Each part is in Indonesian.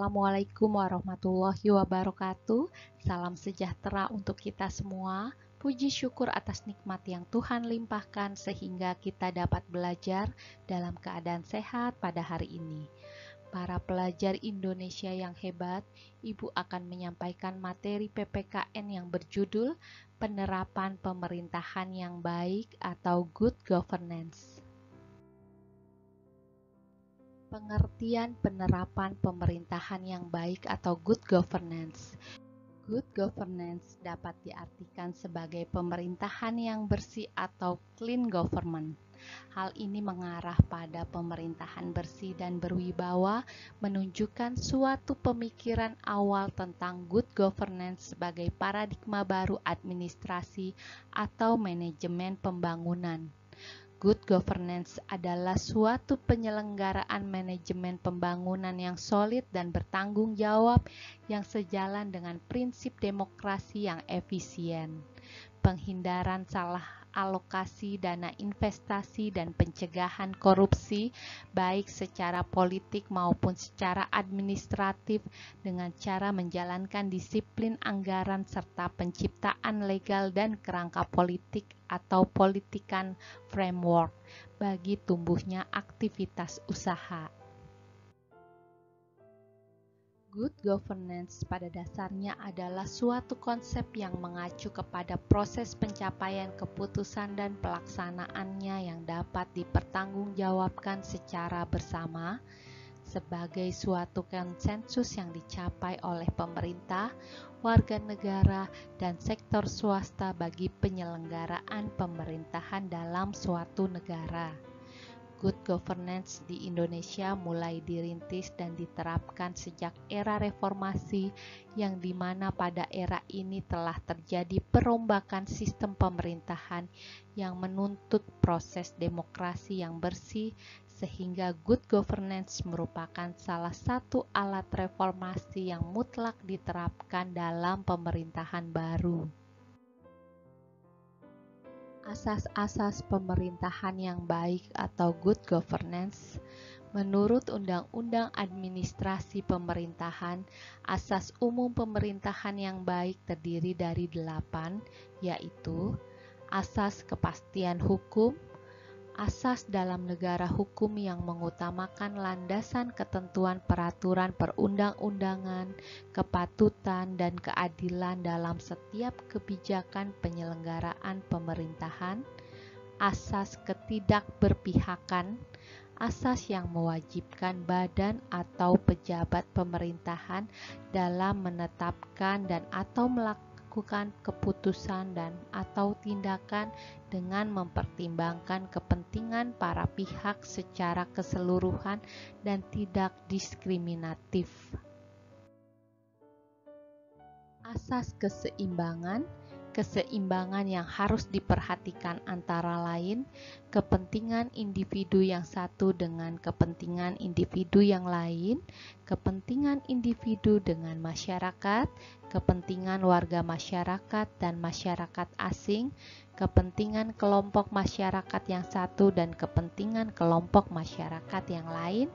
Assalamualaikum warahmatullahi wabarakatuh. Salam sejahtera untuk kita semua. Puji syukur atas nikmat yang Tuhan limpahkan sehingga kita dapat belajar dalam keadaan sehat pada hari ini. Para pelajar Indonesia yang hebat, Ibu akan menyampaikan materi PPKN yang berjudul Penerapan Pemerintahan yang Baik atau Good Governance. Pengertian penerapan pemerintahan yang baik atau good governance. Good governance dapat diartikan sebagai pemerintahan yang bersih atau clean government. Hal ini mengarah pada pemerintahan bersih dan berwibawa, menunjukkan suatu pemikiran awal tentang good governance sebagai paradigma baru administrasi atau manajemen pembangunan. Good governance adalah suatu penyelenggaraan manajemen pembangunan yang solid dan bertanggung jawab yang sejalan dengan prinsip demokrasi yang efisien, penghindaran salah alokasi dana investasi dan pencegahan korupsi baik secara politik maupun secara administratif dengan cara menjalankan disiplin anggaran serta penciptaan legal dan kerangka politik atau politikan framework bagi tumbuhnya aktivitas usaha. Good governance pada dasarnya adalah suatu konsep yang mengacu kepada proses pencapaian keputusan dan pelaksanaannya yang dapat dipertanggungjawabkan secara bersama sebagai suatu konsensus yang dicapai oleh pemerintah, warga negara, dan sektor swasta bagi penyelenggaraan pemerintahan dalam suatu negara. Good governance di Indonesia mulai dirintis dan diterapkan sejak era reformasi yang dimana pada era ini telah terjadi perombakan sistem pemerintahan yang menuntut proses demokrasi yang bersih sehingga good governance merupakan salah satu alat reformasi yang mutlak diterapkan dalam pemerintahan baru. Asas-asas pemerintahan yang baik atau good governance. Menurut Undang-Undang Administrasi Pemerintahan, asas umum pemerintahan yang baik terdiri dari 8, yaitu asas kepastian hukum, asas dalam negara hukum yang mengutamakan landasan ketentuan peraturan perundang-undangan, kepatutan, dan keadilan dalam setiap kebijakan penyelenggaraan pemerintahan, asas ketidakberpihakan, asas yang mewajibkan badan atau pejabat pemerintahan dalam menetapkan dan atau melakukan keputusan dan atau tindakan dengan mempertimbangkan kepentingan para pihak secara keseluruhan dan tidak diskriminatif. Asas keseimbangan yang harus diperhatikan antara lain kepentingan individu yang satu dengan kepentingan individu yang lain, kepentingan individu dengan masyarakat, kepentingan warga masyarakat dan masyarakat asing, kepentingan kelompok masyarakat yang satu dan kepentingan kelompok masyarakat yang lain,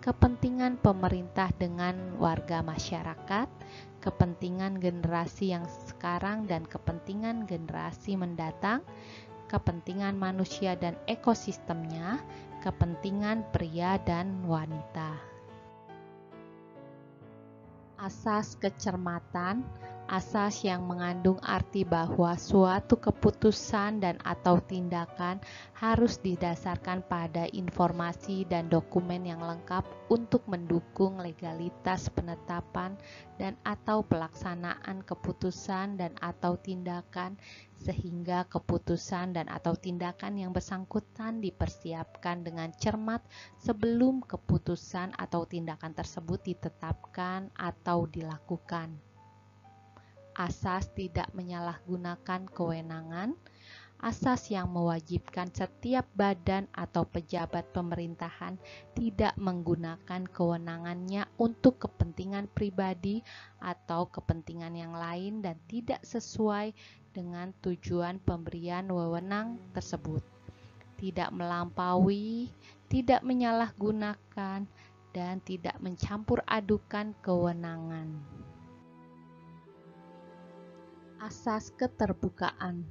kepentingan pemerintah dengan warga masyarakat, kepentingan generasi yang sekarang dan kepentingan generasi mendatang, kepentingan manusia dan ekosistemnya, kepentingan pria dan wanita. Asas kecermatan Asas yang mengandung arti bahwa suatu keputusan dan atau tindakan harus didasarkan pada informasi dan dokumen yang lengkap untuk mendukung legalitas penetapan dan atau pelaksanaan keputusan dan atau tindakan, sehingga keputusan dan atau tindakan yang bersangkutan dipersiapkan dengan cermat sebelum keputusan atau tindakan tersebut ditetapkan atau dilakukan. Asas tidak menyalahgunakan kewenangan, asas yang mewajibkan setiap badan atau pejabat pemerintahan tidak menggunakan kewenangannya untuk kepentingan pribadi atau kepentingan yang lain dan tidak sesuai dengan tujuan pemberian wewenang tersebut, tidak melampaui, tidak menyalahgunakan, dan tidak mencampur adukan kewenangan. Asas keterbukaan,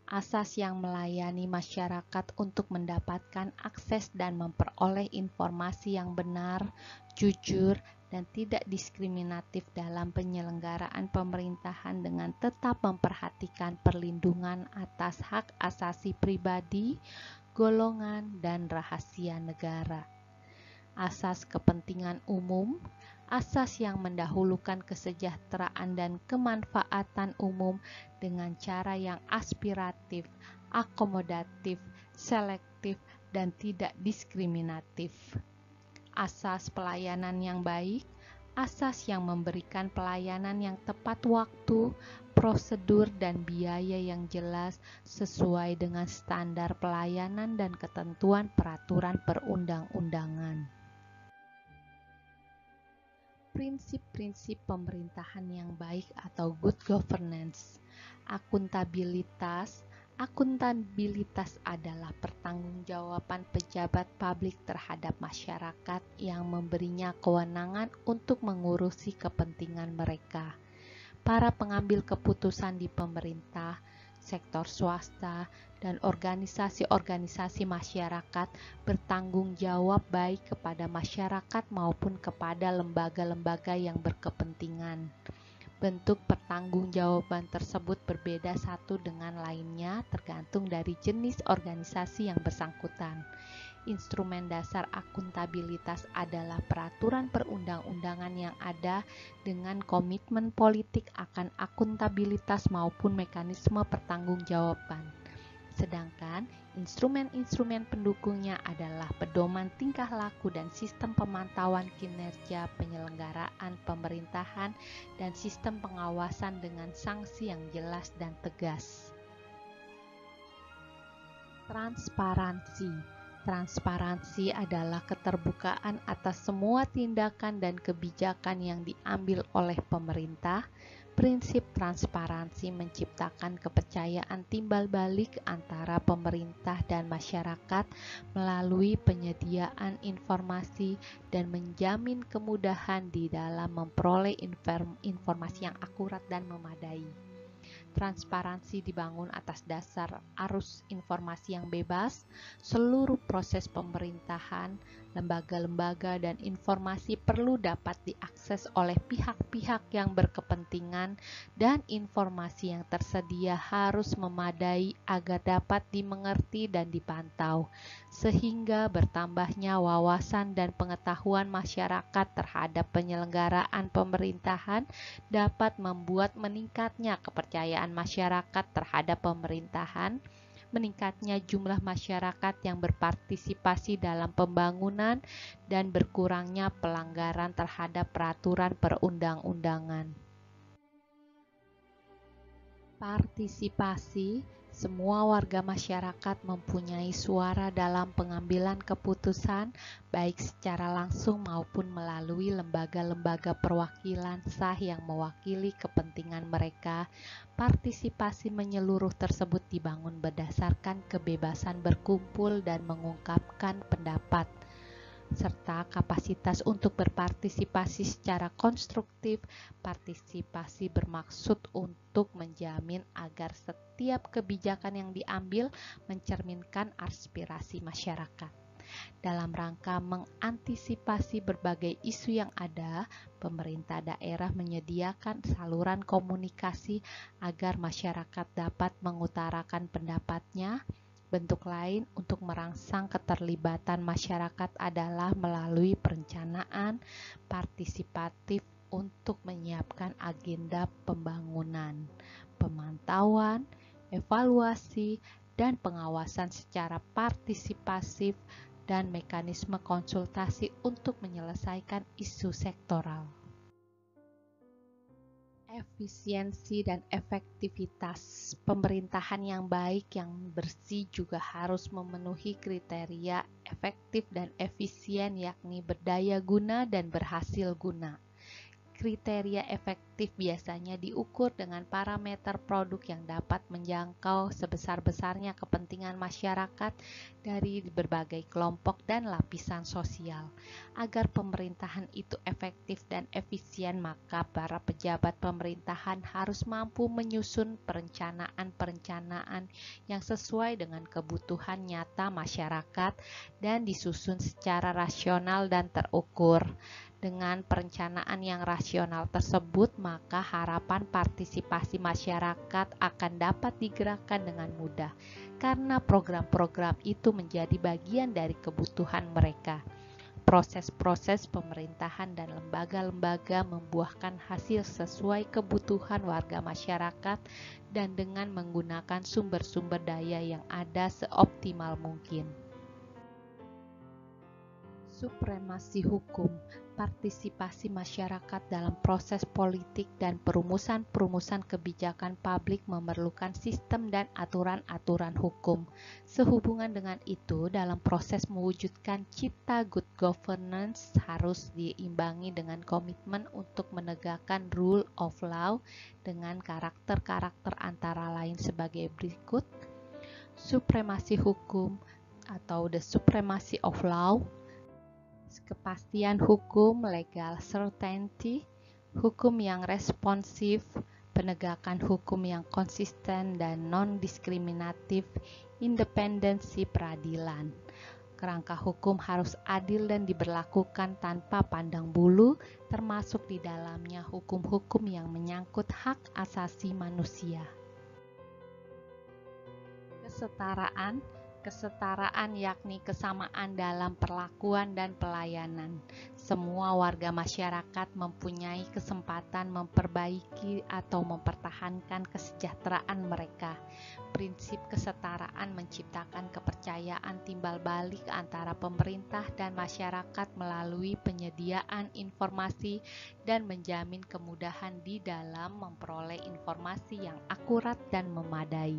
asas yang melayani masyarakat untuk mendapatkan akses dan memperoleh informasi yang benar, jujur, dan tidak diskriminatif dalam penyelenggaraan pemerintahan dengan tetap memperhatikan perlindungan atas hak asasi pribadi, golongan, dan rahasia negara. Asas kepentingan umum, asas yang mendahulukan kesejahteraan dan kemanfaatan umum dengan cara yang aspiratif, akomodatif, selektif, dan tidak diskriminatif. Asas pelayanan yang baik, asas yang memberikan pelayanan yang tepat waktu, prosedur dan biaya yang jelas sesuai dengan standar pelayanan dan ketentuan peraturan perundang-undangan. Prinsip-prinsip pemerintahan yang baik atau good governance. Akuntabilitas. Akuntabilitas adalah pertanggungjawaban pejabat publik terhadap masyarakat yang memberinya kewenangan untuk mengurusi kepentingan mereka. Para pengambil keputusan di pemerintah, sektor swasta, dan organisasi-organisasi masyarakat bertanggung jawab baik kepada masyarakat maupun kepada lembaga-lembaga yang berkepentingan. Bentuk pertanggungjawaban tersebut berbeda satu dengan lainnya tergantung dari jenis organisasi yang bersangkutan. Instrumen dasar akuntabilitas adalah peraturan perundang-undangan yang ada dengan komitmen politik akan akuntabilitas maupun mekanisme pertanggungjawaban. Sedangkan instrumen-instrumen pendukungnya adalah pedoman tingkah laku dan sistem pemantauan kinerja penyelenggaraan pemerintahan dan sistem pengawasan dengan sanksi yang jelas dan tegas. Transparansi. Transparansi adalah keterbukaan atas semua tindakan dan kebijakan yang diambil oleh pemerintah. Prinsip transparansi menciptakan kepercayaan timbal balik antara pemerintah dan masyarakat melalui penyediaan informasi dan menjamin kemudahan di dalam memperoleh informasi yang akurat dan memadai. Transparansi dibangun atas dasar arus informasi yang bebas, seluruh proses pemerintahan, lembaga-lembaga, dan informasi perlu dapat diakses oleh pihak-pihak yang berkepentingan dan informasi yang tersedia harus memadai agar dapat dimengerti dan dipantau, sehingga bertambahnya wawasan dan pengetahuan masyarakat terhadap penyelenggaraan pemerintahan dapat membuat meningkatnya kepercayaan masyarakat terhadap pemerintahan, meningkatnya jumlah masyarakat yang berpartisipasi dalam pembangunan, dan berkurangnya pelanggaran terhadap peraturan perundang-undangan. Partisipasi. Semua warga masyarakat mempunyai suara dalam pengambilan keputusan, baik secara langsung maupun melalui lembaga-lembaga perwakilan sah yang mewakili kepentingan mereka. Partisipasi menyeluruh tersebut dibangun berdasarkan kebebasan berkumpul dan mengungkapkan pendapat, serta kapasitas untuk berpartisipasi secara konstruktif. Partisipasi bermaksud untuk menjamin agar setiap kebijakan yang diambil mencerminkan aspirasi masyarakat. Dalam rangka mengantisipasi berbagai isu yang ada, pemerintah daerah menyediakan saluran komunikasi agar masyarakat dapat mengutarakan pendapatnya. Bentuk lain untuk merangsang keterlibatan masyarakat adalah melalui perencanaan partisipatif untuk menyiapkan agenda pembangunan, pemantauan, evaluasi, dan pengawasan secara partisipasif dan mekanisme konsultasi untuk menyelesaikan isu sektoral. Efisiensi dan efektivitas pemerintahan yang baik yang bersih juga harus memenuhi kriteria efektif dan efisien, yakni berdaya guna dan berhasil guna. Kriteria efektif biasanya diukur dengan parameter produk yang dapat menjangkau sebesar-besarnya kepentingan masyarakat dari berbagai kelompok dan lapisan sosial. Agar pemerintahan itu efektif dan efisien, maka para pejabat pemerintahan harus mampu menyusun perencanaan-perencanaan yang sesuai dengan kebutuhan nyata masyarakat dan disusun secara rasional dan terukur. Dengan perencanaan yang rasional tersebut, maka harapan partisipasi masyarakat akan dapat digerakkan dengan mudah, karena program-program itu menjadi bagian dari kebutuhan mereka. Proses-proses pemerintahan dan lembaga-lembaga membuahkan hasil sesuai kebutuhan warga masyarakat dan dengan menggunakan sumber-sumber daya yang ada seoptimal mungkin. Supremasi hukum, partisipasi masyarakat dalam proses politik dan perumusan kebijakan publik memerlukan sistem dan aturan-aturan hukum. Sehubungan dengan itu, dalam proses mewujudkan cipta good governance harus diimbangi dengan komitmen untuk menegakkan rule of law dengan karakter-karakter antara lain sebagai berikut: supremasi hukum atau the supremacy of law, kepastian hukum, legal certainty, hukum yang responsif, penegakan hukum yang konsisten dan non-diskriminatif, independensi peradilan. Kerangka hukum harus adil dan diberlakukan tanpa pandang bulu, termasuk di dalamnya hukum-hukum yang menyangkut hak asasi manusia. Kesetaraan yakni kesamaan dalam perlakuan dan pelayanan. Semua warga masyarakat mempunyai kesempatan memperbaiki atau mempertahankan kesejahteraan mereka. Prinsip kesetaraan menciptakan kepercayaan timbal balik antara pemerintah dan masyarakat melalui penyediaan informasi dan menjamin kemudahan di dalam memperoleh informasi yang akurat dan memadai.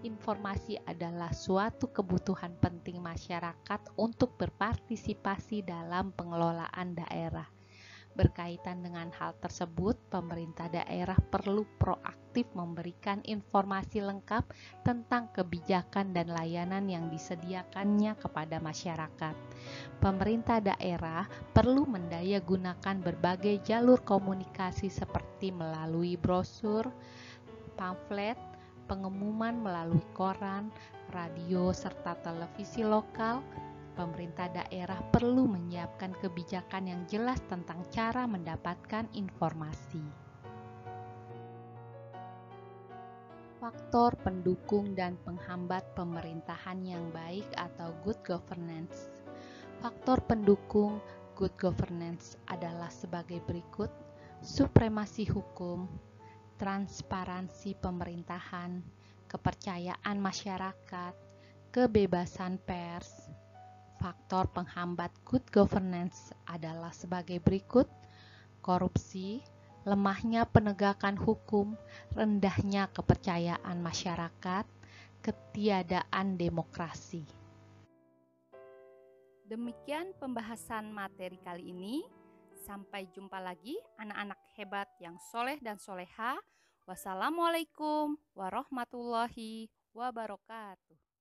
Informasi adalah suatu kebutuhan penting masyarakat untuk berpartisipasi dalam pengelolaan daerah. Berkaitan dengan hal tersebut, pemerintah daerah perlu proaktif memberikan informasi lengkap tentang kebijakan dan layanan yang disediakannya kepada masyarakat. Pemerintah daerah perlu mendayagunakan berbagai jalur komunikasi seperti melalui brosur, pamflet, pengumuman melalui koran, radio, serta televisi lokal. Pemerintah daerah perlu menyiapkan kebijakan yang jelas tentang cara mendapatkan informasi. Faktor pendukung dan penghambat pemerintahan yang baik atau good governance. Faktor pendukung good governance adalah sebagai berikut: supremasi hukum, transparansi pemerintahan, kepercayaan masyarakat, kebebasan pers. Faktor penghambat good governance adalah sebagai berikut: korupsi, lemahnya penegakan hukum, rendahnya kepercayaan masyarakat, ketiadaan demokrasi. Demikian pembahasan materi kali ini. Sampai jumpa lagi anak-anak hebat yang soleh dan soleha. Wassalamualaikum warahmatullahi wabarakatuh.